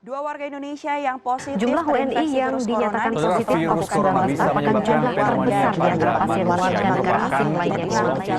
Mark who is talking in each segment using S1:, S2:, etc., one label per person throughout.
S1: Dua warga Indonesia yang positif
S2: Jumlah WNI yang dinyatakan positif COVID-19 merupakan jumlah terbesar di antara pasien warga negara asing lainnya di Sulawesi.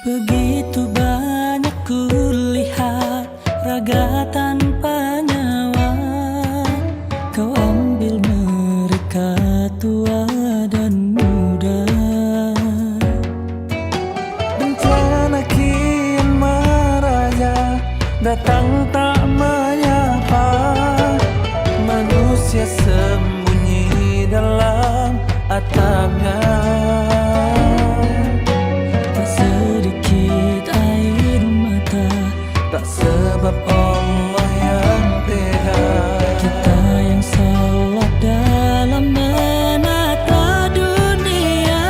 S3: Begitu banyak kulihat raga tanpa nyawa, kau ambil mereka tua dan muda. Bencana kian meraja, datang tak menyapa, manusia sembunyi dalam atapnya. Sebab Allah yang tega, kita yang salah dalam menata dunia.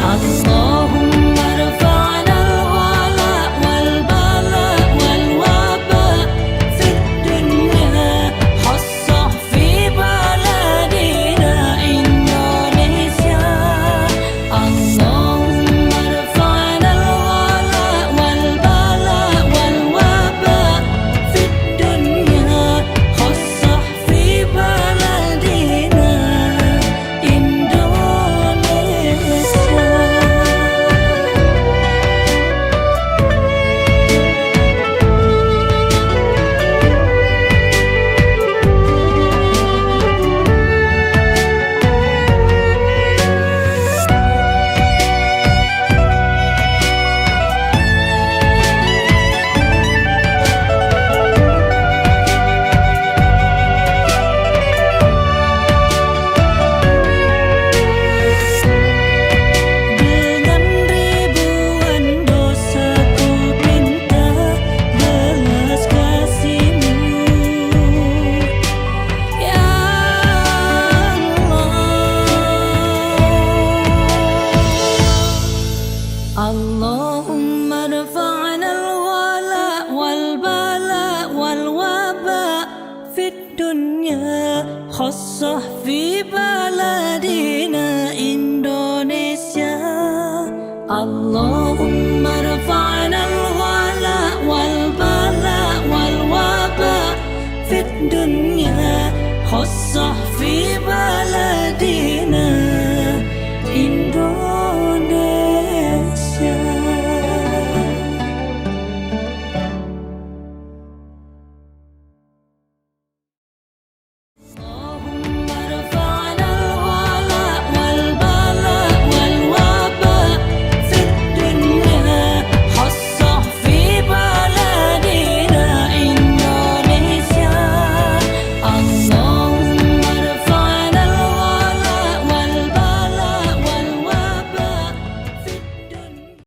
S3: Allahumma rafa'na al-wala wal-bala wal-waba fid dunya, khassah fi baladina Indonesia. Allahumma rafa'na al-wala wal-bala Allahumma rafa'na al-wala wal-bala wal-waba fid dunya, khassah fi baladina Indonesia. Allahumma